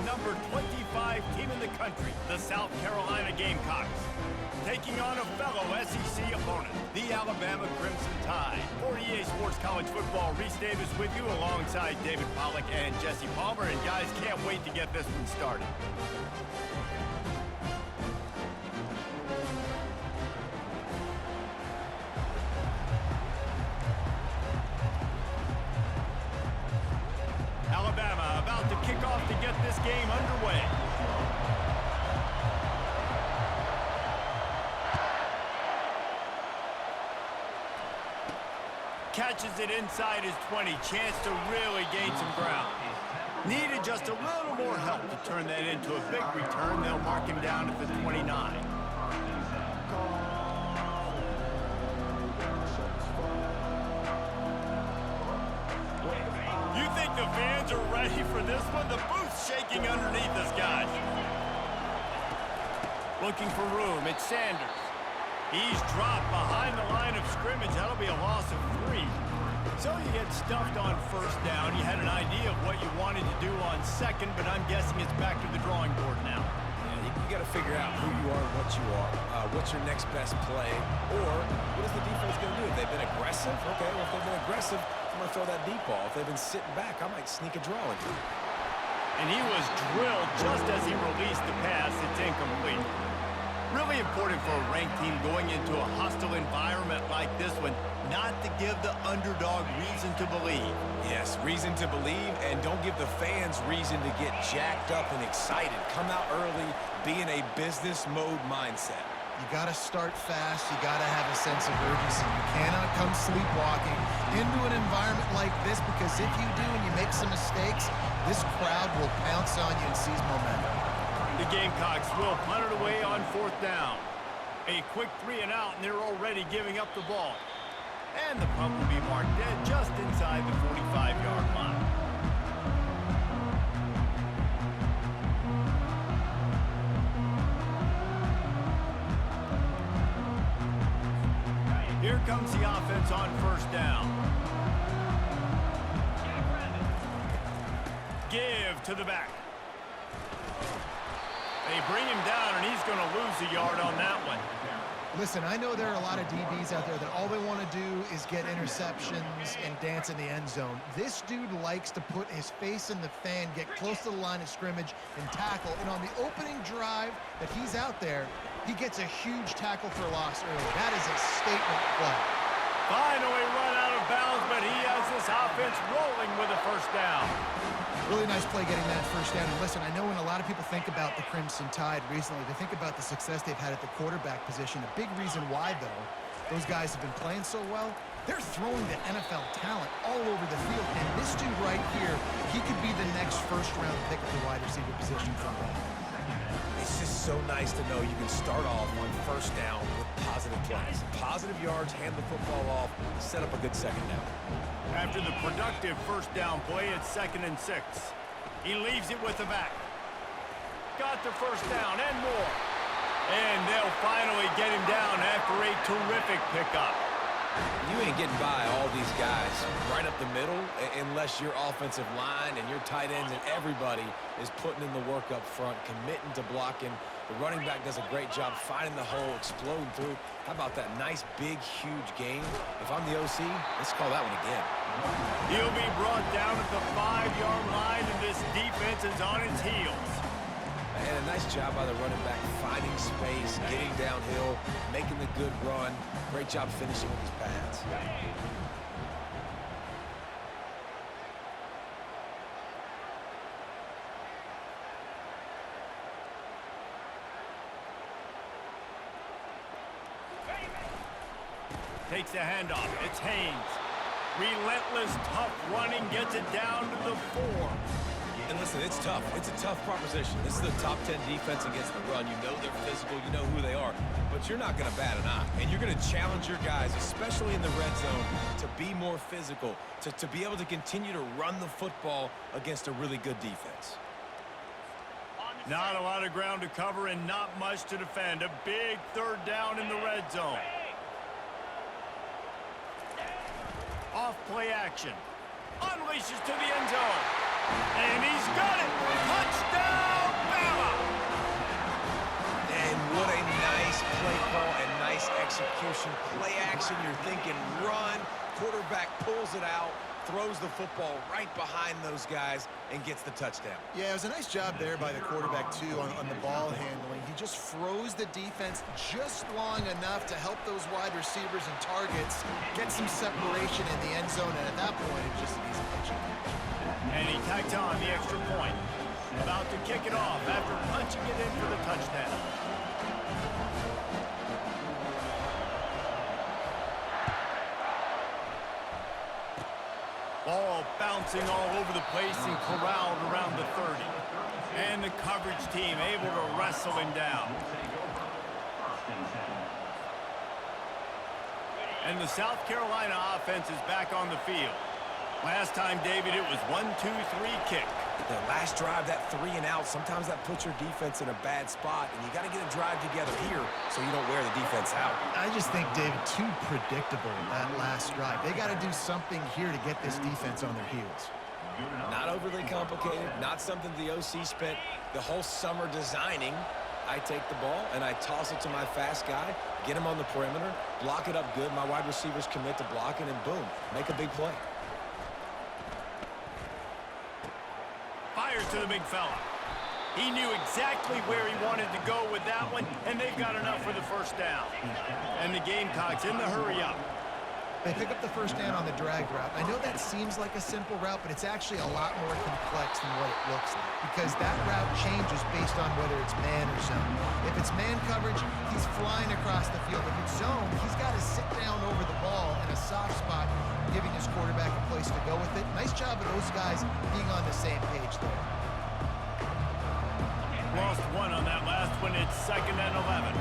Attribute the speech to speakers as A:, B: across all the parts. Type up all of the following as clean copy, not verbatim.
A: number 25 team in the country, the South Carolina Gamecocks, taking on a fellow SEC opponent, the Alabama Crimson Tide. For EA Sports College Football, Reese Davis with you alongside David Pollack and Jesse Palmer. And guys, can't wait to get this one started. Alabama about to kick off to get this game underway. Catches it inside his 20. Chance to really gain some ground. Needed just a little more help to turn that into a big return. They'll mark him down at the 29. You think the fans are ready for this one? The booth's shaking underneath us, guys. Looking for room. It's Sanders. He's dropped behind the line of scrimmage. That'll be a loss of 3. So you get stuffed on first down. You had an idea of what you wanted to do on second, but I'm guessing it's back to the drawing board now.
B: Yeah, you got to figure out who you are and what you are. What's your next best play? Or what is the defense going to do? If they've been aggressive, okay, well, if they've been aggressive, I'm going to throw that deep ball. If they've been sitting back, I might sneak a draw into it.
A: And he was drilled just as he released the pass. It's incomplete. Really important for a ranked team going into a hostile environment like this one, not to give the underdog reason to believe.
B: Yes, reason to believe, and don't give the fans reason to get jacked up and excited. Come out early, be in a business mode mindset.
C: You got to start fast. You got to have a sense of urgency. You cannot come sleepwalking into an environment like this, because if you do and you make some mistakes, this crowd will pounce on you and seize momentum.
A: The Gamecocks will punt it away on 4th down. A quick 3 and out, and they're already giving up the ball. And the punt will be marked dead just inside the 45-yard line. Here comes the offense on 1st down. Give to the back. They bring him down, and he's going to lose a yard on that one.
C: Listen, I know there are a lot of DBs out there that all they want to do is get interceptions and dance in the end zone. This dude likes to put his face in the fan, get close to the line of scrimmage, and tackle. And on the opening drive that he's out there, he gets a huge tackle for loss early. That is a statement play.
A: Finally run out of bounds, but he has this offense rolling with a 1st down.
C: Really nice play getting that 1st down. And listen, I know when a lot of people think about the Crimson Tide recently, they think about the success they've had at the quarterback position. A big reason why, though, those guys have been playing so well, they're throwing the NFL talent all over the field. And this dude right here, he could be the next first-round pick at the wide receiver position from them.
B: It's just so nice to know you can start off on 1st down with positive plays. Positive yards, hand the football off, set up a good 2nd down.
A: After the productive 1st down play, it's 2nd and 6. He leaves it with the back. Got the 1st down and more. And they'll finally get him down after a terrific pickup.
B: You ain't getting by all these guys right up the middle unless your offensive line and your tight ends and everybody is putting in the work up front, committing to blocking. The running back does a great job finding the hole, exploding through. How about that nice, big, huge gain? If I'm the OC, let's call that one again.
A: He'll be brought down at the 5-yard line, and this defense is on its heels.
B: And a nice job by the running back, finding space, getting downhill, making the good run. Great job finishing with his pads.
A: Takes the handoff. It's Haynes. Relentless, tough running, gets it down to the 4.
B: And listen, it's tough. It's a tough proposition. This is the top 10 defense against the run. You know they're physical. You know who they are. But you're not going to bat an eye. And you're going to challenge your guys, especially in the red zone, to be more physical, to be able to continue to run the football against a really good defense.
A: Not a lot of ground to cover and not much to defend. A big 3rd down in the red zone. Off play action. Unleashes to the end zone. And he's got it. Touchdown!
B: execution, play action. You're thinking run. Quarterback pulls it out, throws the football right behind those guys, and gets the touchdown.
C: Yeah, it was a nice job there by the quarterback, too, on the ball handling. He just froze the defense just long enough to help those wide receivers and targets get some separation in the end zone, and at that point, it was just an easy pitch.
A: And he tacked on the extra point. About to kick it off after punching it in for the touchdown. Ball bouncing all over the place and corralled around the 30. And the coverage team able to wrestle him down. And the South Carolina offense is back on the field. Last time, David, it was 1-2-3 kick.
B: The last drive, that 3 and out, sometimes that puts your defense in a bad spot, and you got to get a drive together here so you don't wear the defense out.
C: I just think, David, too predictable that last drive. They got to do something here to get this defense on their heels.
B: Not overly complicated, not something the OC spent the whole summer designing. I take the ball and I toss it to my fast guy, get him on the perimeter, block it up good. My wide receivers commit to blocking, and boom, make a big play.
A: Fires to the big fella. He knew exactly where he wanted to go with that one, and they've got enough for the first down. And the Gamecocks in the hurry up.
C: They pick up the first down on the drag route. I know that seems like a simple route, but it's actually a lot more complex than what it looks like, because that route changes based on whether it's man or zone. If it's man coverage, he's flying across the field. If it's zone, he's got to sit down over the ball in a soft spot, giving his quarterback a place to go with it. Nice job of those guys being on the same page there.
A: Lost one on that last one. It's 2nd and 11.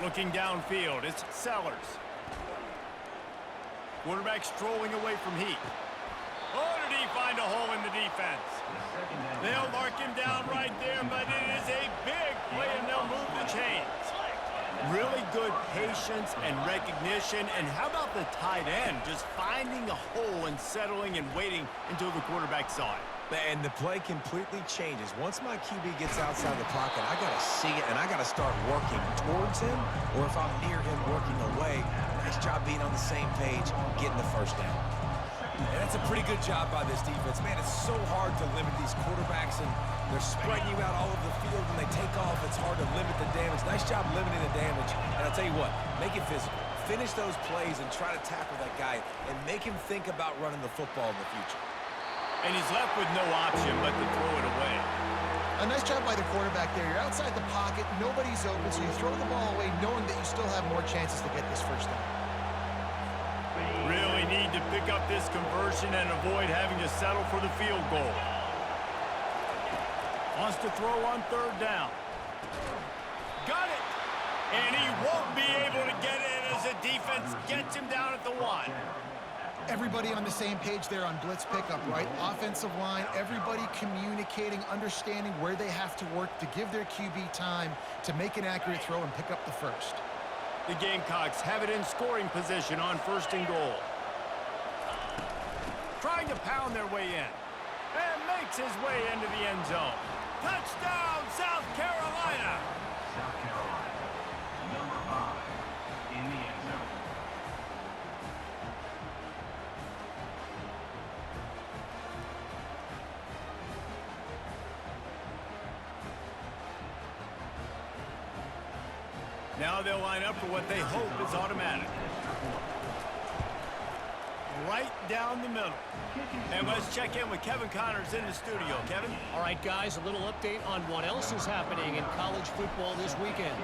A: Looking downfield, it's Sellers. Quarterback strolling away from Heat. Oh, did he find a hole in the defense? They'll mark him down right there, but it is a big play, and they'll move the chains. Really good patience and recognition. And how about the tight end just finding a hole and settling and waiting until the quarterback saw it?
B: And the play completely changes. Once my QB gets outside the pocket, I got to see it, and I got to start working towards him, or if I'm near him, working away. Nice job being on the same page, getting the first down. And that's a pretty good job by this defense. Man, it's so hard to limit these quarterbacks, and they're spreading you out all over the field. When they take off, it's hard to limit the damage. Nice job limiting the damage. And I'll tell you what, make it physical. Finish those plays and try to tackle that guy and make him think about running the football in the future.
A: And he's left with no option but to throw it away.
C: A nice job by the quarterback there. You're outside the pocket, nobody's open, so you throw the ball away knowing that you still have more chances to get this first down.
A: Really need to pick up this conversion and avoid having to settle for the field goal. Wants to throw on 3rd down. Got it! And he won't be able to get in as the defense gets him down at the 1.
C: Everybody on the same page there on blitz pickup, right? Offensive line, everybody communicating, understanding where they have to work to give their QB time to make an accurate throw and pick up the first.
A: The Gamecocks have it in scoring position on 1st and goal. Trying to pound their way in. And makes his way into the end zone. Touchdown, South Carolina!
D: South Carolina, number 5 in the end zone.
A: Now they'll line up for what they hope is automatic. Right down the middle. And let's check in with Kevin Connors in the studio. Kevin?
E: All right, guys, a little update on what else is happening in college football this weekend.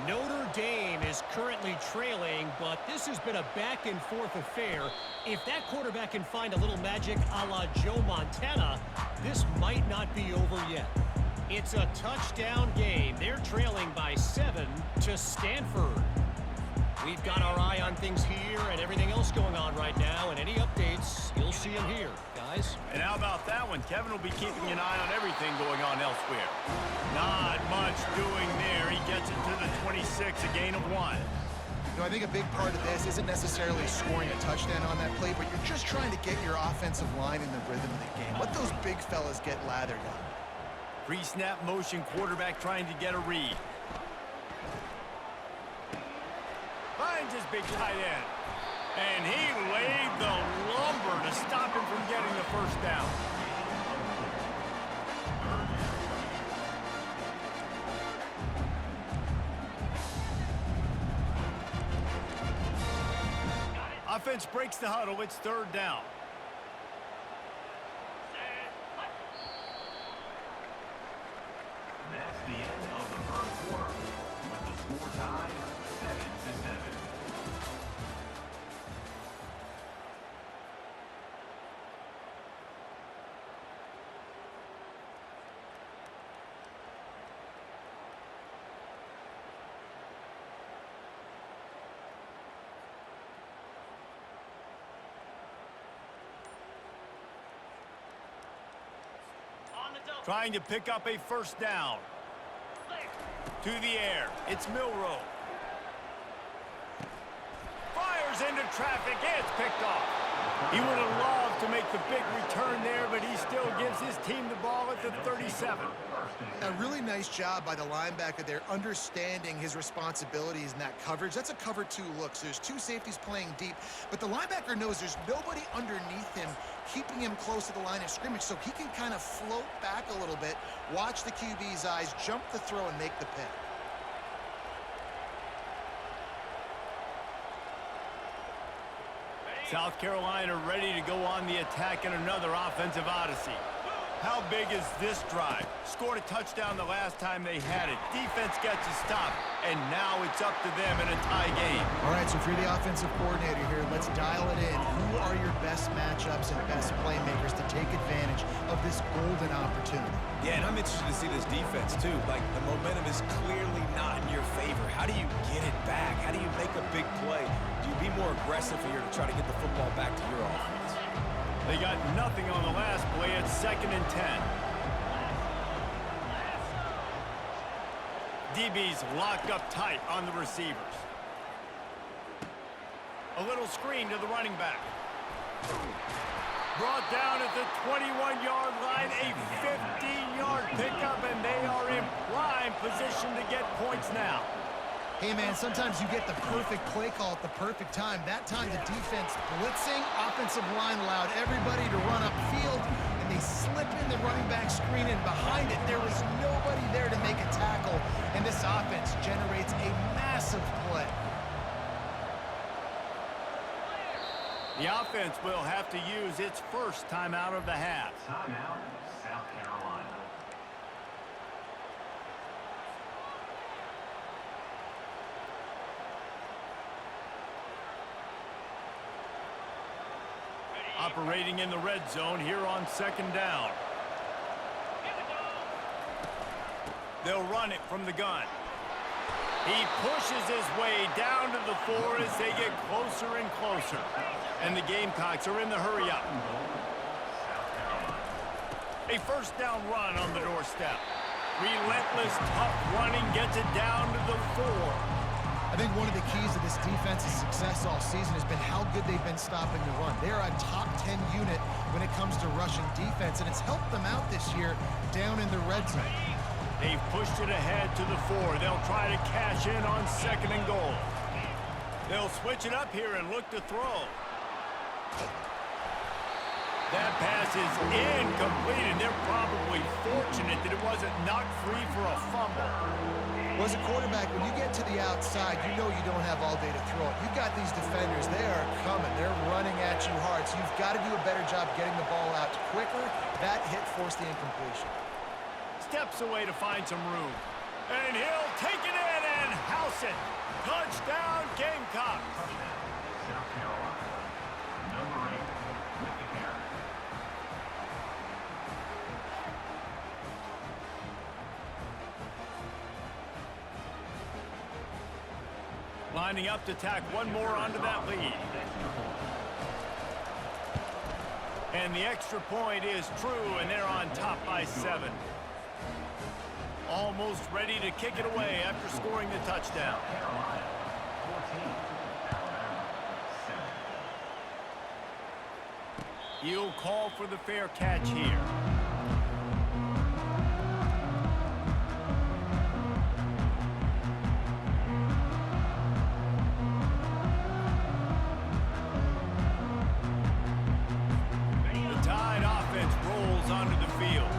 E: Notre Dame is currently trailing, but this has been a back-and-forth affair. If that quarterback can find a little magic a la Joe Montana, this might not be over yet. It's a touchdown game. They're trailing by 7 to Stanford. We've got our eye on things here and everything else going on right now, and any updates, you'll see them here, guys.
A: And how about that one? Kevin will be keeping an eye on everything going on elsewhere. Not much doing there. He gets it to the 26, a gain of 1.
C: You know, I think a big part of this isn't necessarily scoring a touchdown on that play, but you're just trying to get your offensive line in the rhythm of the game. Let those big fellas get lathered on.
A: Pre-snap motion quarterback trying to get a read. Finds his big tight end. And he laid the lumber to stop him from getting the first down. Offense breaks the huddle. It's third down.
D: That's the end of the first quarter, with the score tied 7-7.
A: Trying to pick up a first down. To the air. It's Milroe. Fires into traffic. It's picked off. He would have loved to make the big return there, but he still gives his team the ball at the 37.
C: A really nice job by the linebacker there, understanding his responsibilities in that coverage. That's a cover two look. So there's two safeties playing deep, but the linebacker knows there's nobody underneath him keeping him close to the line of scrimmage, so he can kind of float back a little bit, watch the QB's eyes, jump the throw, and make the pick.
A: South Carolina ready to go on the attack in another offensive odyssey. How big is this drive? Scored a touchdown the last time they had it. Defense gets a stop, and now it's up to them in a tie game.
C: All right, so if you're the offensive coordinator here, let's dial it in. Who are your best matchups and best playmakers to take advantage of this golden opportunity?
B: Yeah, and I'm interested to see this defense, too. Like, the momentum is clearly not in your favor. How do you get it back? How do you make a big play? Do you be more aggressive here to try to get the football back to your offense?
A: They got nothing on the last play. It's 2nd and 10. DB's locked up tight on the receivers. A little screen to the running back. Brought down at the 21-yard line, a 15-yard pickup, and they are in prime position to get points now.
C: Hey, man, sometimes you get the perfect play call at the perfect time. That time the defense blitzing, offensive line allowed everybody to run upfield, and they slip in the running back screen, and behind it there was nobody there to make a tackle, and this offense generates a massive play.
A: The offense will have to use its first timeout of the half.
D: Timeout, South Carolina.
A: Operating in the red zone here on 2nd down. They'll run it from the gun. He pushes his way down to the 4 as they get closer and closer. And the Gamecocks are in the hurry-up. A first down run on the doorstep. Relentless, tough running gets it down to the 4.
C: I think one of the keys to this defense's success all season has been how good they've been stopping the run. They're a top 10 unit when it comes to rushing defense, and it's helped them out this year down in the red zone.
A: They've pushed it ahead to the 4. They'll try to cash in on 2nd and goal. They'll switch it up here and look to throw. That pass is incomplete, and they're probably fortunate that it wasn't knocked free for a fumble.
C: Well, as a quarterback, when you get to the outside, you know you don't have all day to throw it. You've got these defenders. They are coming. They're running at you hard, so you've got to do a better job getting the ball out quicker. That hit forced the incompletion.
A: Steps away to find some room. And he'll take it in and house it. Touchdown, Gamecocks.
D: South Carolina. Number 8 with the carry.
A: Lining up to tack one more onto that lead. And the extra point is true, and they're on top by 7. Almost ready to kick it away after scoring the touchdown.
D: 14, Alabama 7.
A: He'll call for the fair catch here. The Tide offense rolls onto the field.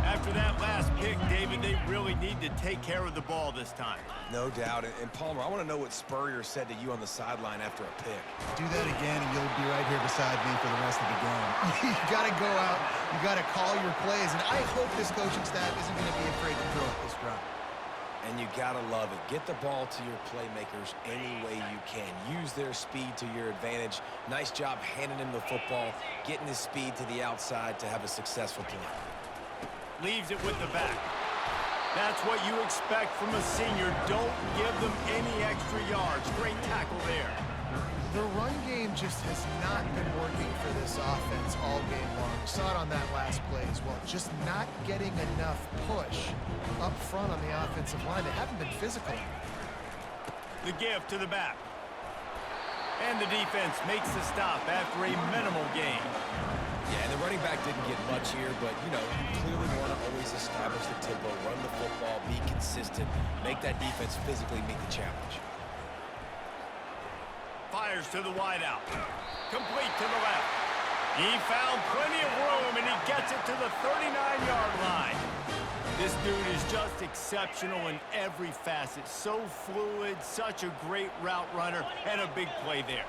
A: After that last pick, David, they really need to take care of the ball this time.
B: No doubt. And Palmer, I want to know what Spurrier said to you on the sideline after a pick.
C: Do that again, and you'll be right here beside me for the rest of the game. You got to go out. You got to call your plays, and I hope this coaching staff isn't going to be afraid to throw it this drive.
B: And you got to love it. Get the ball to your playmakers any way you can. Use their speed to your advantage. Nice job handing him the football, getting his speed to the outside to have a successful play.
A: Leaves it with the back. That's what you expect from a senior. Don't give them any extra yards. Great tackle there.
C: The run game just has not been working for this offense all game long. We saw it on that last play as well. Just not getting enough push up front on the offensive line. They haven't been physical.
A: The give to the back. And the defense makes the stop after a minimal gain.
B: Yeah, and the running back didn't get much here, but, you know, you clearly want to always establish the tempo, run the football, be consistent, make that defense physically meet the challenge.
A: Fires to the wideout. Complete to the left. He found plenty of room, and he gets it to the 39-yard line. This dude is just exceptional in every facet. So fluid, such a great route runner, and a big play there.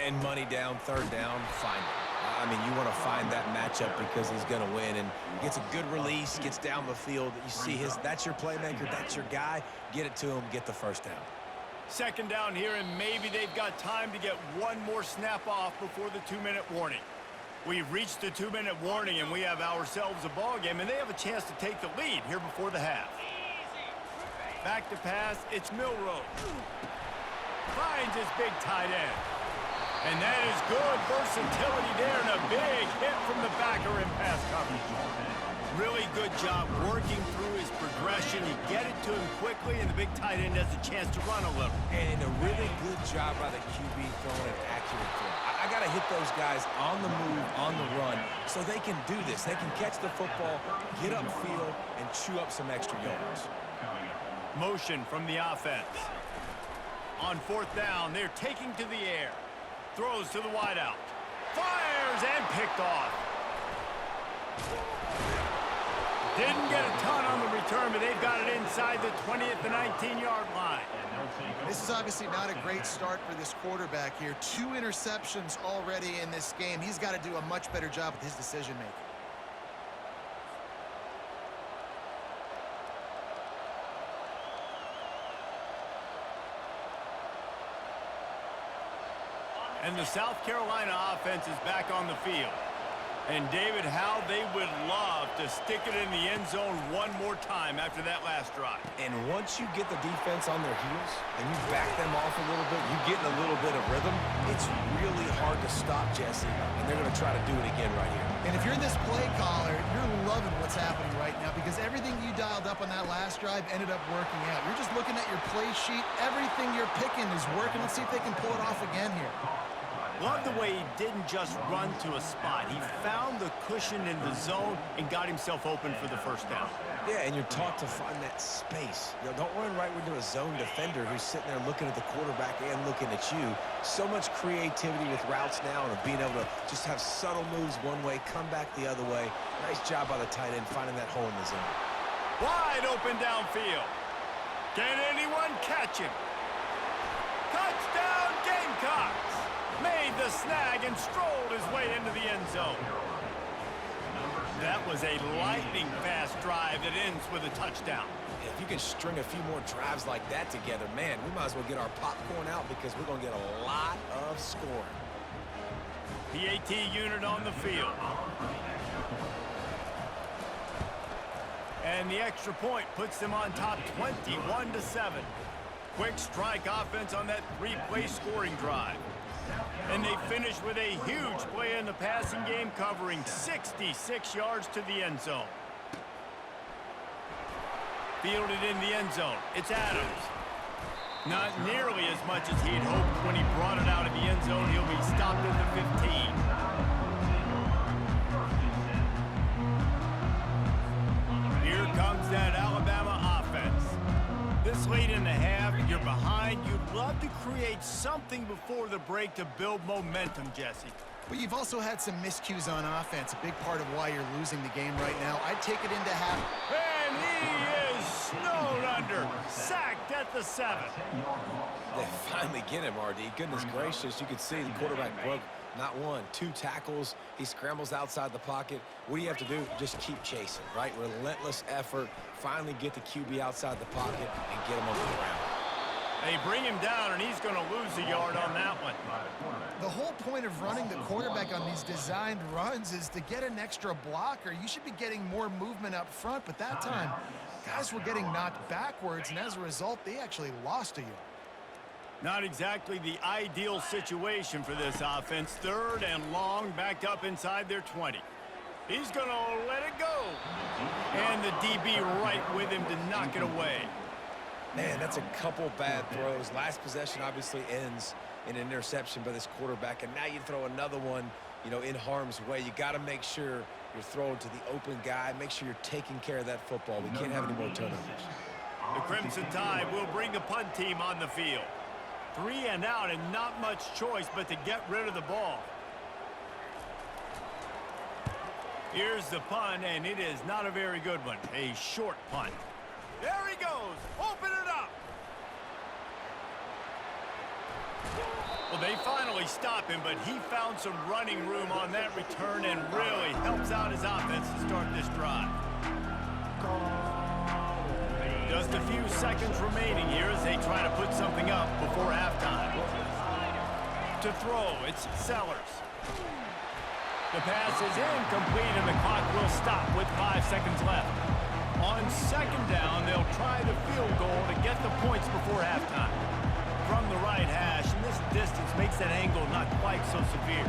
B: And money down, third down, find it. I mean, you want to find that matchup because he's going to win, and gets a good release, gets down the field. You see that's your playmaker, that's your guy. Get it to him, get the first down.
A: Second down here, and maybe they've got time to get one more snap off before the 2-minute warning. We've reached the 2-minute warning, and we have ourselves a ball game, and they have a chance to take the lead here before the half. Back to pass, it's Milroe. Finds his big tight end. And that is good versatility there, and a big hit from the backer in pass coverage. Really good job working through his progression. You get it to him quickly, and the big tight end has a chance to run a little.
B: And a really good job by the QB throwing an accurate throw. I got to hit those guys on the move, on the run, so they can do this. They can catch the football, get upfield, and chew up some extra yards.
A: Motion from the offense. On fourth down, they're taking to the air. Throws to the wideout. Fires and picked off. Didn't get a ton on the return, but they've got it inside the 20 at the 19-yard line.
C: This is obviously not a great start for this quarterback here. 2 interceptions already in this game. He's got to do a much better job with his decision-making.
A: And the South Carolina offense is back on the field. And David, how they would love to stick it in the end zone one more time after that last drive.
B: And once you get the defense on their heels and you back them off a little bit, you get in a little bit of rhythm, it's really hard to stop Jesse, and they're going to try to do it again right here.
C: And if you're this play caller, you're loving what's happening right now because everything you dialed up on that last drive ended up working out. You're just looking at your play sheet. Everything you're picking is working. Let's see if they can pull it off again here.
A: Love the way he didn't just run to a spot. He found the cushion in the zone and got himself open for the first down.
B: Yeah, and you're taught to find that space. You know, don't run right into a zone defender who's sitting there looking at the quarterback and looking at you. So much creativity with routes now and being able to just have subtle moves one way, come back the other way. Nice job by the tight end finding that hole in the zone.
A: Wide open downfield. Can anyone catch him? Touchdown Gamecocks! Made the snag and strolled his way into the end zone. That was a lightning-fast drive that ends with a touchdown.
B: If you can string a few more drives like that together, man, we might as well get our popcorn out because we're going to get a lot of scoring.
A: PAT unit on the field. And the extra point puts them on top 21-7. Quick strike offense on that 3-play scoring drive. And they finish with a huge play in the passing game, covering 66 yards to the end zone. Fielded in the end zone. It's Adams. Not nearly as much as he'd hoped when he brought it out of the end zone. He'll be stopped at the 15. Here comes that Alabama offense. This late in the half, you're behind. You'd love to create something before the break to build momentum, Jesse.
C: But you've also had some miscues on offense, a big part of why you're losing the game right now. I'd take it into half.
A: And he is snowed under, sacked at the 7.
B: They finally get him, RD. Goodness gracious, you could see the quarterback broke not one, 2 tackles. He scrambles outside the pocket. What do you have to do? Just keep chasing, right? Relentless effort. Finally get the QB outside the pocket and get him over the ground.
A: They bring him down, and he's going to lose a yard on that one.
C: The whole point of running the quarterback on these designed runs is to get an extra blocker. You should be getting more movement up front, but that time, guys were getting knocked backwards, and as a result, they actually lost a yard.
A: Not exactly the ideal situation for this offense. 3rd and long, backed up inside their 20. He's going to let it go. And the DB right with him to knock it away.
B: Man, that's a couple bad throws. Last possession obviously ends in an interception by this quarterback, and now you throw another one, you know, in harm's way. You got to make sure you're throwing to the open guy. Make sure you're taking care of that football. We can't have any more turnovers.
A: The Crimson Tide will bring the punt team on the field. 3 and out, and not much choice but to get rid of the ball. Here's the punt, and it is not a very good one. A short punt. There he goes. Open it up. Well, they finally stop him, but he found some running room on that return and really helps out his offense to start this drive. Just a few seconds remaining here as they try to put something up before halftime. To throw, it's Sellers. The pass is incomplete, and the clock will stop with 5 seconds left. On 2nd down, they'll try the field goal to get the points before halftime. From the right hash, and this distance makes that angle not quite so severe.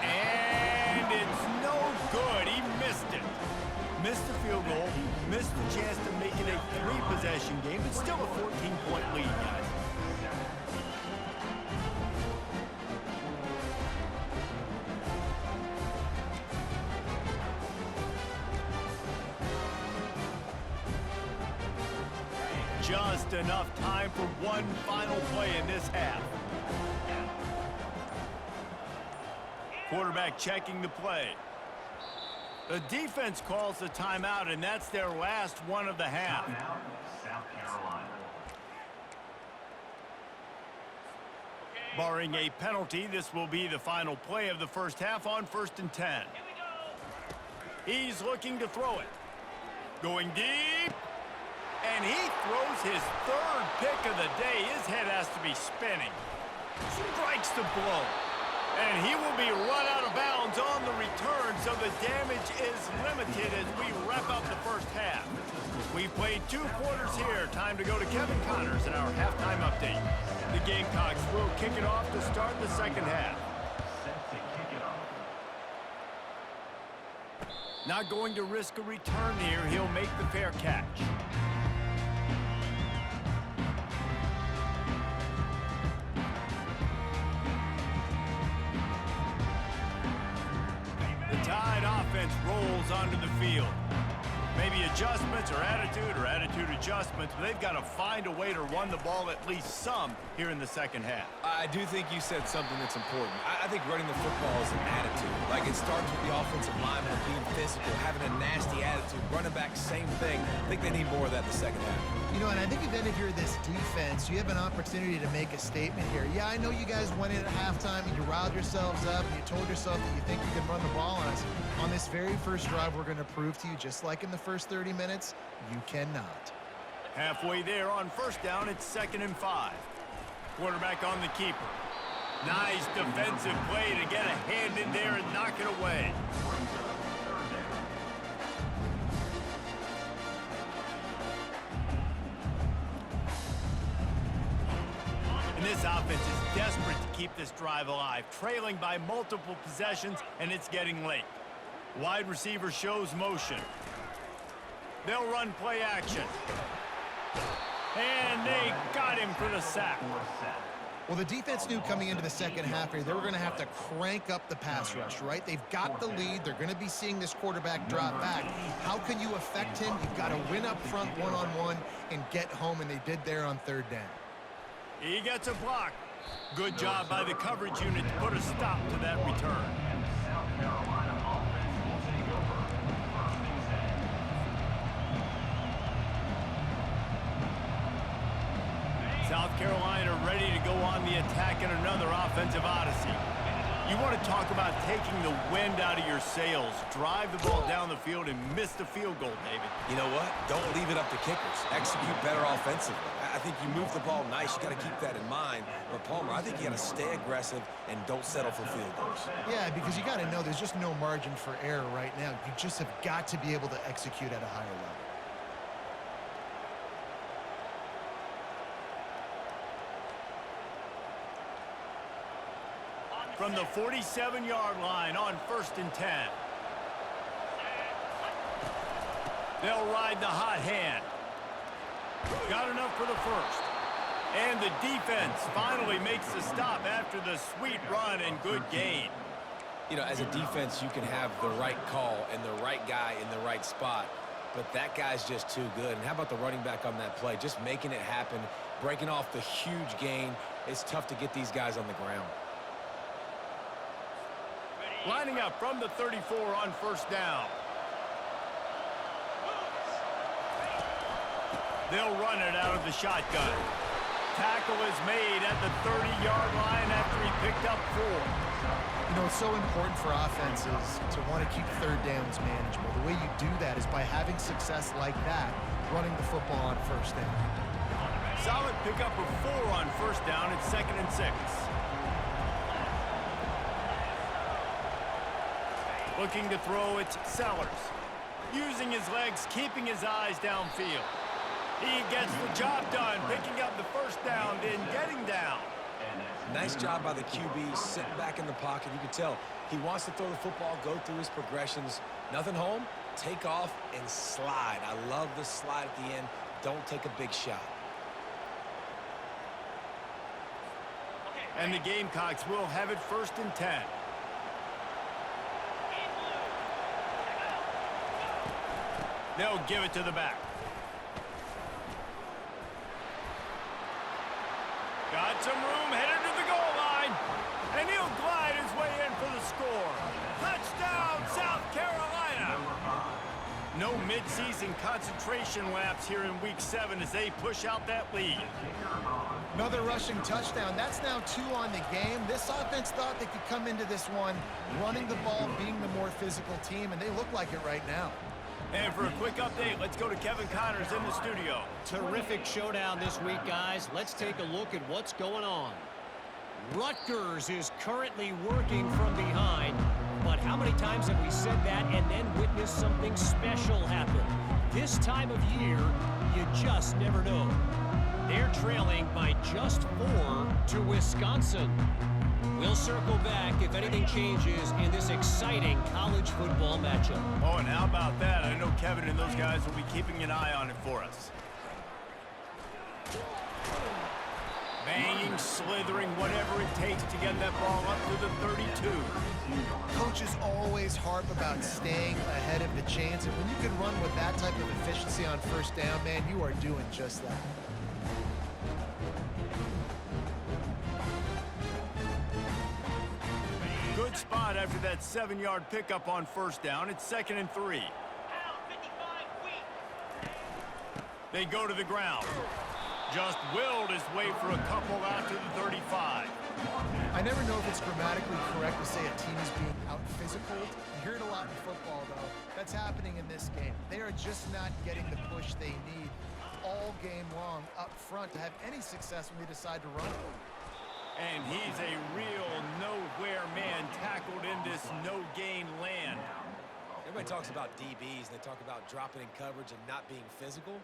A: And it's no good. He missed it. Missed the field goal, missed the chance to make it a 3-possession game, but still a 14-point lead, guys. Just enough time for one final play in this half. Quarterback checking the play. The defense calls the timeout, and that's their last one of the half.
D: South Carolina.
A: Barring a penalty, this will be the final play of the first half on 1st and 10. He's looking to throw it. Going deep. And he throws his 3rd pick of the day. His head has to be spinning. Strikes the blow. And he will be run out of bounds on the return, so the damage is limited as we wrap up the first half. We've played 2 quarters here. Time to go to Kevin Connors in our halftime update. The Gamecocks will kick it off to start the 2nd half.
D: Set to kick it off.
A: Not going to risk a return here. He'll make the fair catch. Tide offense rolls onto the field. Maybe adjustments or attitude adjustments, but they've got to find a way to run the ball at least some here in the 2nd half.
B: I do think you said something that's important. I think running the football is an attitude. Like, it starts with the offensive lineman being physical, having a nasty attitude. Running back, same thing. I think they need more of that in the 2nd half.
C: You know, and I think if you're this defense, you have an opportunity to make a statement here. Yeah, I know you guys went in at halftime and you riled yourselves up and you told yourself that you think you can run the ball on us. On this very first drive, we're going to prove to you, just like in the first 30 minutes, you cannot.
A: Halfway there on 1st down, it's 2nd and 5. Quarterback on the keeper. Nice defensive play to get a hand in there and knock it away. And this offense is desperate to keep this drive alive, trailing by multiple possessions, and it's getting late. Wide receiver shows motion. They'll run play action. And they got him for the sack.
C: Well, the defense knew coming into the second half here they were going to have to crank up the pass rush, right? They've got the lead. They're going to be seeing this quarterback drop back. How can you affect him? You've got to win up front one-on-one and get home, and they did there on third down.
A: He gets a block. Good job by the coverage unit to put a stop to that return. South Carolina ready to go on the attack in another offensive odyssey. You want to talk about taking the wind out of your sails. Drive the ball down the field and miss the field goal, David.
B: You know what? Don't leave it up to kickers. Execute better offensively. I think you move the ball nice. You got to keep that in mind. But, Palmer, I think you got to stay aggressive and don't settle for field goals.
C: Yeah, because you got to know there's just no margin for error right now. You just have got to be able to execute at a higher level.
A: From the 47-yard line on 1st and 10. They'll ride the hot hand. Got enough for the first. And the defense finally makes the stop after the sweet run and good gain.
B: You know, as a defense, you can have the right call and the right guy in the right spot, but that guy's just too good. And how about the running back on that play? Just making it happen, breaking off the huge gain. It's tough to get these guys on the ground.
A: Lining up from the 34 on 1st down. They'll run it out of the shotgun. Tackle is made at the 30-yard line after he picked up 4.
C: You know, it's so important for offenses to want to keep third downs manageable. The way you do that is by having success like that, running the football on 1st down.
A: Solid pickup of 4 on 1st down. It's 2nd and 6. Looking to throw, it's Sellers. Using his legs, keeping his eyes downfield. He gets the job done, picking up the 1st down, then getting down.
B: Nice job by the QB, sitting back in the pocket. You can tell he wants to throw the football, go through his progressions. Nothing home, take off, and slide. I love the slide at the end. Don't take a big shot.
A: And the Gamecocks will have it 1st and 10. They'll give it to the back. Got some room, headed to the goal line. And he'll glide his way in for the score. Touchdown, South Carolina. No midseason concentration laps here in Week 7 as they push out that lead.
C: Another rushing touchdown. That's now 2 on the game. This offense thought they could come into this one running the ball, being the more physical team, and they look like it right now.
A: And for a quick update, let's go to Kevin Connors in the studio.
E: Terrific showdown this week, guys. Let's take a look at what's going on. Rutgers is currently working from behind, but how many times have we said that and then witnessed something special happen? This time of year, you just never know. They're trailing by just 4 to Wisconsin. We'll circle back if anything changes in this exciting college football matchup.
A: Oh, and how about that? I know Kevin and those guys will be keeping an eye on it for us. Banging, slithering, whatever it takes to get that ball up to the 32.
C: Coaches always harp about staying ahead of the chains, and when you can run with that type of efficiency on 1st down, man, you are doing just that.
A: Good spot after that 7-yard pickup on 1st down. It's 2nd and 3. They go to the ground. Just willed his way for a couple out to the 35.
C: I never know if it's grammatically correct to say a team is being out-physical. You hear it a lot in football, though. That's happening in this game. They are just not getting the push they need all game long up front to have any success when they decide to run.
A: And he's a real nowhere man tackled in this no-gain land.
B: Everybody talks about DBs, and they talk about dropping in coverage and not being physical.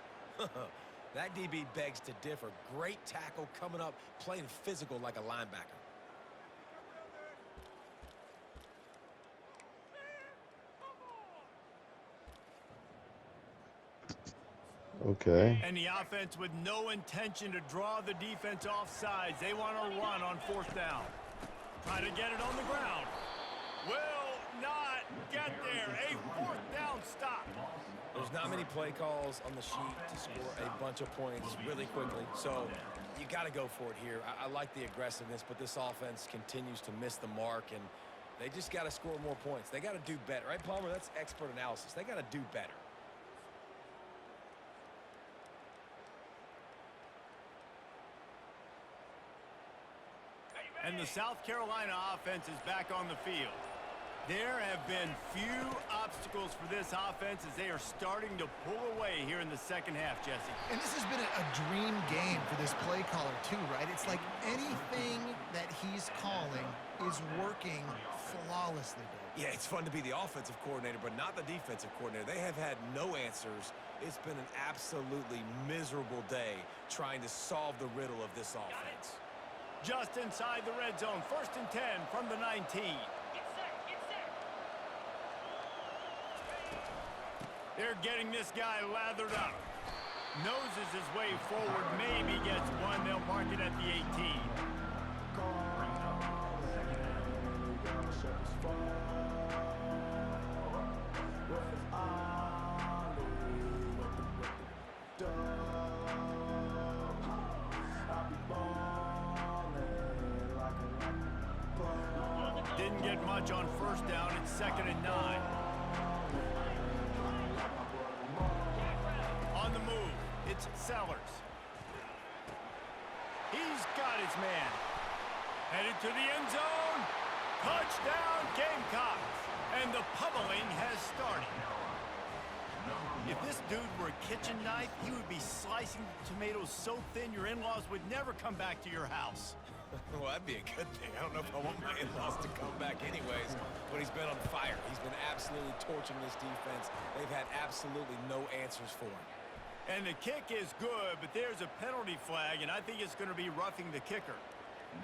B: That DB begs to differ. Great tackle coming up, playing physical like a linebacker.
F: Okay.
A: And the offense with no intention to draw the defense off sides. They want to run on 4th down. Try to get it on the ground. Will not get there. A 4th down stop.
B: There's not many play calls on the sheet to score a bunch of points really quickly, so you got to go for it here. I like the aggressiveness, but this offense continues to miss the mark, and they just got to score more points. They got to do better, right, Palmer? That's expert analysis. They got to do better.
A: And the South Carolina offense is back on the field. There have been few obstacles for this offense as they are starting to pull away here in the second half, Jesse.
C: And this has been a dream game for this play caller too, right? It's like anything that he's calling is working flawlessly, Dave.
B: Yeah, it's fun to be the offensive coordinator, but not the defensive coordinator. They have had no answers. It's been an absolutely miserable day trying to solve the riddle of this offense.
A: Just inside the red zone, 1st and 10 from the 19. They're getting this guy lathered up. Noses his way forward, maybe gets one. They'll mark it at the 18. Didn't get much on 1st down. It's 2nd and 9. On the move, it's Sellers. He's got his man. Headed to the end zone. Touchdown, Gamecocks. And the pummeling has started. If this dude were a kitchen knife, he would be slicing tomatoes so thin your in-laws would never come back to your house.
B: Well, that'd be a good thing. I don't know if I want my in-laws to come back anyways, but he's been on fire. He's been absolutely torching this defense. They've had absolutely no answers for him.
A: And the kick is good, but there's a penalty flag, and I think it's going to be roughing the kicker.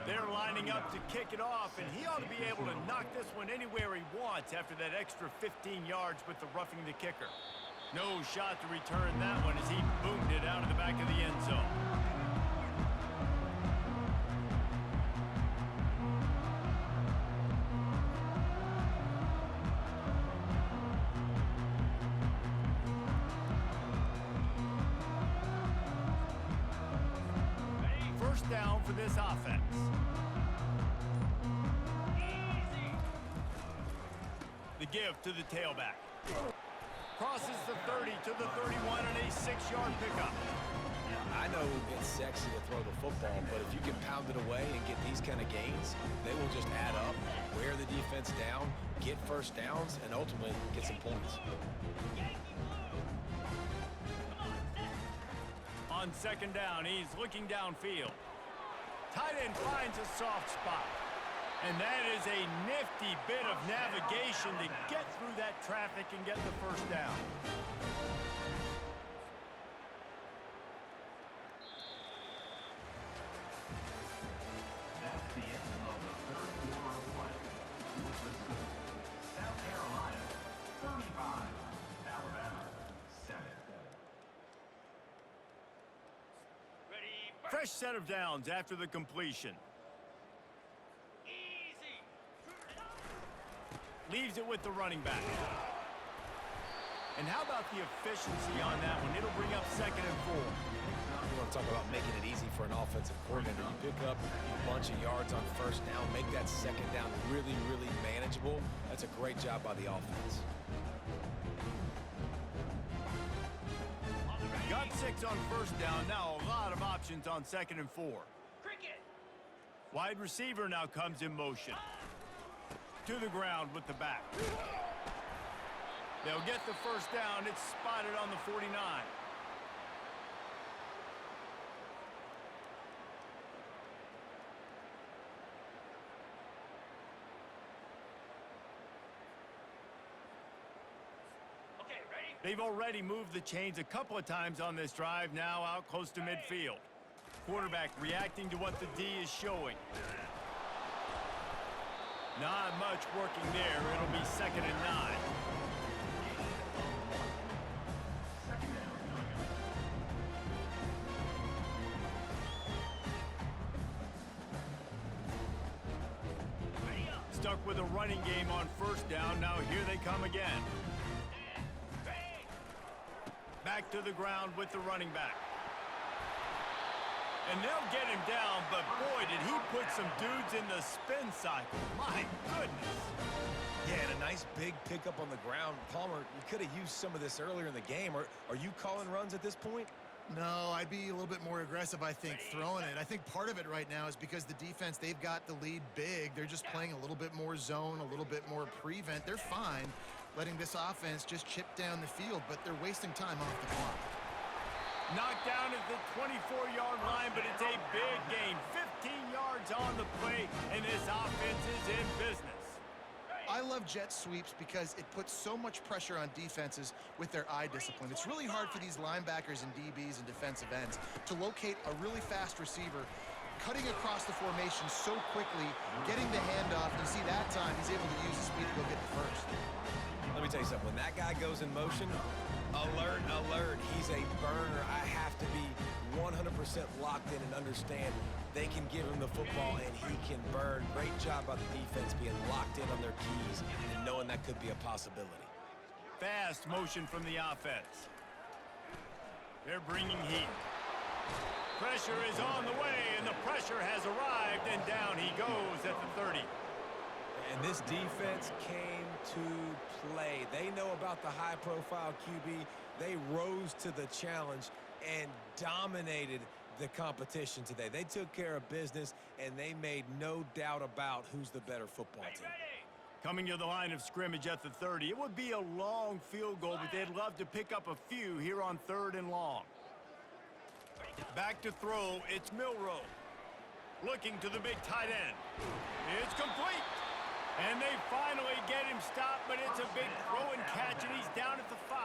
A: They're lining up to kick it off, and he ought to be able to knock this one anywhere he wants after that extra 15 yards with the roughing the kicker. No shot to return that one as he boomed it out of the back of the end zone. First down for this offense. The give to the tailback. Crosses the 30 to the 31 and a 6-yard pickup.
B: I know it's sexy to throw the football, but if you can pound it away and get these kind of gains, they will just add up, wear the defense down, get first downs, and ultimately get some points.
A: On 2nd down, he's looking downfield. Tight end finds a soft spot. And that is a nifty bit of navigation to get through that traffic and get the first down.
D: That's the end of the 3rd quarter of play. With the score, South Carolina 35, Alabama 7.
A: Fresh set of downs after the completion. Leaves it with the running back. And how about the efficiency on that one? It'll bring up 2nd and 4.
B: You want to talk about making it easy for an offensive coordinator. You pick up a bunch of yards on 1st down, make that 2nd down really, really manageable. That's a great job by the offense.
A: Got 6 on 1st down. Now a lot of options on 2nd and 4. Wide receiver now comes in motion. To the ground with the back. They'll get the first down. It's spotted on the 49.
E: Okay, ready?
A: They've already moved the chains a couple of times on this drive, now out close to midfield. Quarterback reacting to what the D is showing. Not much working there. It'll be 2nd and 9. stuck with a running game on first down. Now here they come again. Back to the ground with the running back. And they'll get him down, but boy, did he put some dudes in the spin cycle. My goodness.
B: Yeah, and a nice big pickup on the ground. Palmer, you could have used some of this earlier in the game. Are you calling runs at this point?
C: No, I'd be a little bit more aggressive, I think, throwing it. I think part of it right now is because the defense, they've got the lead big. They're just playing a little bit more zone, a little bit more prevent. They're fine letting this offense just chip down the field, but they're wasting time off the clock.
A: Knocked down at the 24-yard line, but it's a big gain. 15 yards on the play, and this offense is in business.
C: I love jet sweeps because it puts so much pressure on defenses with their eye discipline. It's really hard for these linebackers and DBs and defensive ends to locate a really fast receiver, cutting across the formation so quickly, getting the handoff. You see that time, he's able to use his speed to go get the first.
B: Let me tell you something. When that guy goes in motion, alert, alert. He's a burner. I have to be 100% locked in and understand they can give him the football and he can burn. Great job by the defense being locked in on their keys and knowing that could be a possibility.
A: Fast motion from the offense. They're bringing heat. Pressure is on the way, and the pressure has arrived, and down he goes at the 30.
B: And this defense came to play. They know about the high-profile QB. They rose to the challenge and dominated the competition today. They took care of business, and they made no doubt about who's the better football team.
A: Coming to the line of scrimmage at the 30. It would be a long field goal, but they'd love to pick up a few here on 3rd and long. Back to throw, it's Milroe. Looking to the big tight end. It's complete. And they finally get him stopped, but it's a big throw and catch, and he's down at the 5.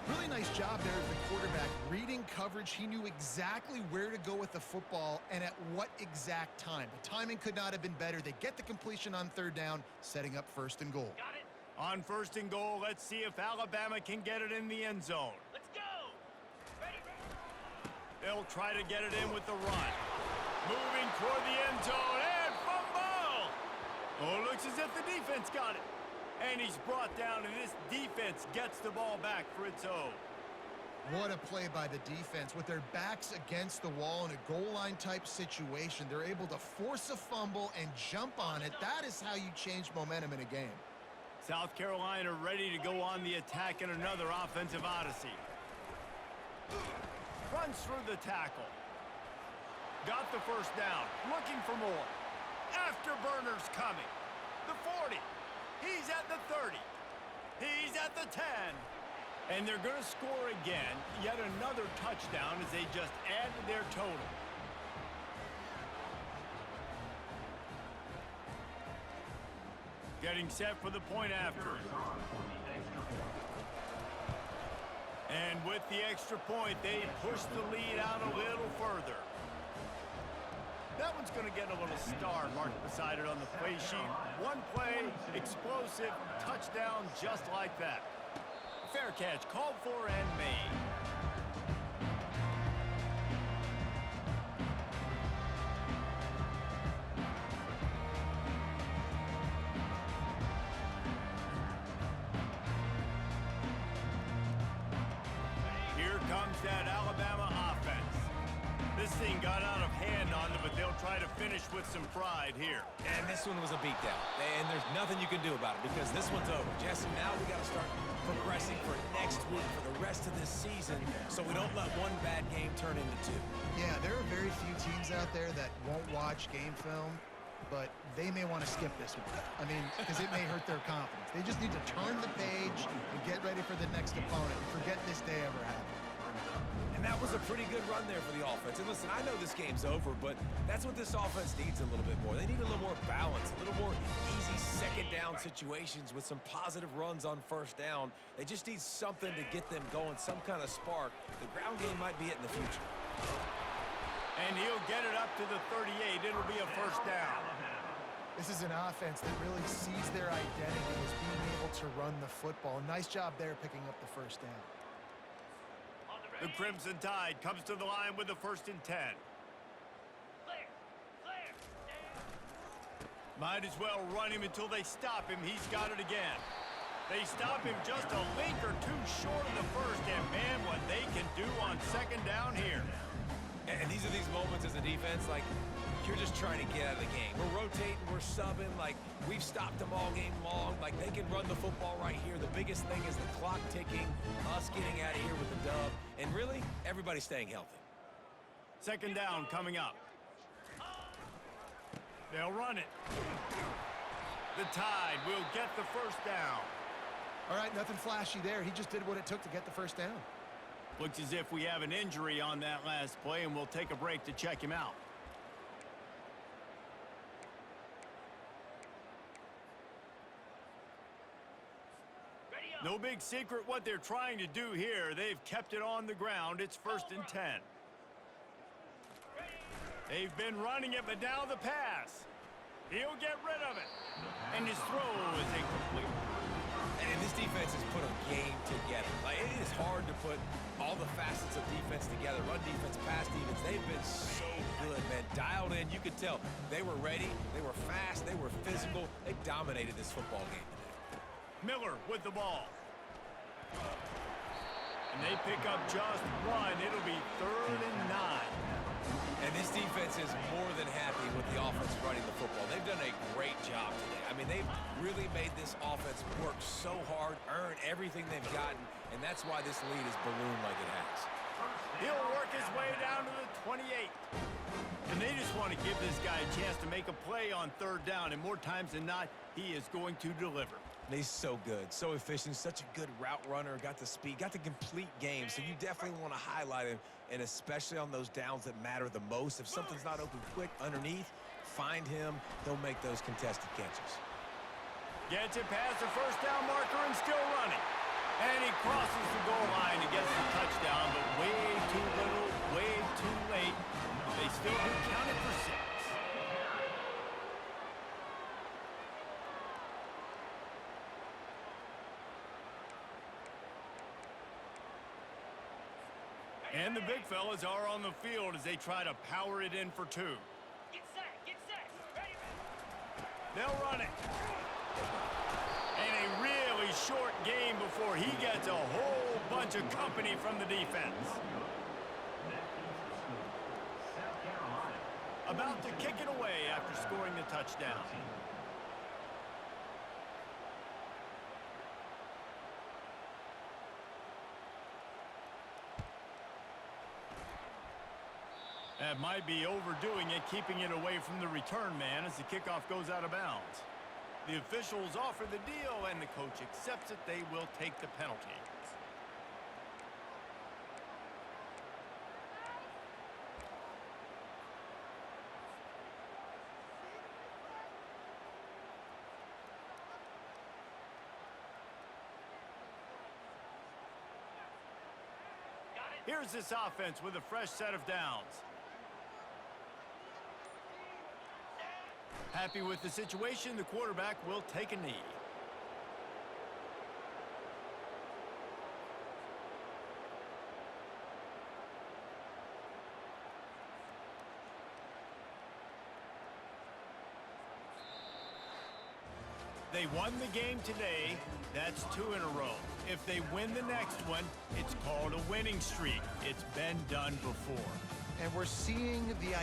C: Really nice job there of the quarterback. Reading coverage, he knew exactly where to go with the football and at what exact time. The timing could not have been better. They get the completion on 3rd down, setting up 1st and goal.
A: Got it. On 1st and goal, let's see if Alabama can get it in the end zone.
D: Let's go. Ready.
A: They'll try to get it in with the run. Moving toward the end zone, and fumble! Oh, looks as if the defense got it. And he's brought down, and this defense gets the ball back for its own.
C: What a play by the defense. With their backs against the wall in a goal line type situation, they're able to force a fumble and jump on it. That is how you change momentum in a game.
A: South Carolina ready to go on the attack in another offensive odyssey. Runs through the tackle. Got the 1st down. Looking for more. Afterburners coming. The 40. He's at the 30. He's at the 10. And they're going to score again. Yet another touchdown as they just add to their total. Getting set for the point after. And with the extra point, they push the lead out a little further. That one's going to get a little star marked beside it on the play sheet. One play, explosive, touchdown just like that. Fair catch, called for and made. Here comes that Alabama offense. This thing got out of hand on them, but they'll try to finish with some pride here.
B: And this one was a beatdown. And there's nothing you can do about it because this one's over. Jesse, now we got to start progressing for next week, for the rest of this season, so we don't let one bad game turn into 2.
C: Yeah, there are very few teams out there that won't watch game film, but they may want to skip this one. I mean, because it may hurt their confidence. They just need to turn the page and get ready for the next opponent. Forget this day ever happened.
B: And that was a pretty good run there for the offense. And listen, I know this game's over, but that's what this offense needs a little bit more. They need a little more balance, a little more easy 2nd down situations with some positive runs on 1st down. They just need something to get them going, some kind of spark. The ground game might be it in the future.
A: And he'll get it up to the 38. It'll be a 1st down.
C: This is an offense that really sees their identity as being able to run the football. Nice job there picking up the 1st down.
A: The Crimson Tide comes to the line with the 1st and 10. Might as well run him until they stop him. He's got it again. They stop him just a link or two short of the first, and man, what they can do on second down here.
B: And these are these moments as a defense, like, you're just trying to get out of the game. We're rotating, we're subbing, like, we've stopped them all game long. Like, they can run the football right here. The biggest thing is the clock ticking, us getting out of here with the dub, and really, everybody staying healthy.
A: Second down coming up. They'll run it. The Tide will get the first down.
C: All right, nothing flashy there. He just did what it took to get the first down.
A: Looks as if we have an injury on that last play, and we'll take a break to check him out. No big secret what they're trying to do here. They've kept it on the ground. It's 1st and 10. They've been running it, but now the pass. He'll get rid of it. And his throw is incomplete.
B: And this defense has put a game together. Like, it is hard to put all the facets of defense together. Run defense, pass defense. They've been so good, man. Dialed in. You could tell they were ready. They were fast. They were physical. They dominated this football game today.
A: Miller with the ball. And they pick up just one. It'll be 3rd and 9.
B: And this defense is more than happy with the offense running the football. They've done a great job today. I mean, they've really made this offense work so hard, earn everything they've gotten, and that's why this lead is ballooned like it has.
A: He'll work his way down to the 28. And they just want to give this guy a chance to make a play on 3rd down, and more times than not, he is going to deliver.
B: And he's so good, so efficient, such a good route runner, got the speed, got the complete game, so you definitely want to highlight him, and especially on those downs that matter the most. If something's not open quick underneath, find him. He'll make those contested catches.
A: Gets it past the first down marker and still running. And he crosses the goal line and gets the touchdown, but way too little, way too late. They still do count it for 6. And the big fellas are on the field as they try to power it in for 2.
F: Get set, ready.
A: They'll run it. And a really short game before he gets a whole bunch of company from the defense. About to kick it away after scoring the touchdown. That might be overdoing it, keeping it away from the return man as the kickoff goes out of bounds. The officials offer the deal, and the coach accepts it. They will take the penalty. Here's this offense with a fresh set of downs. Happy with the situation, the quarterback will take a knee. They won the game today. That's 2 in a row. If they win the next one, it's called a winning streak. It's been done before.
C: And we're seeing the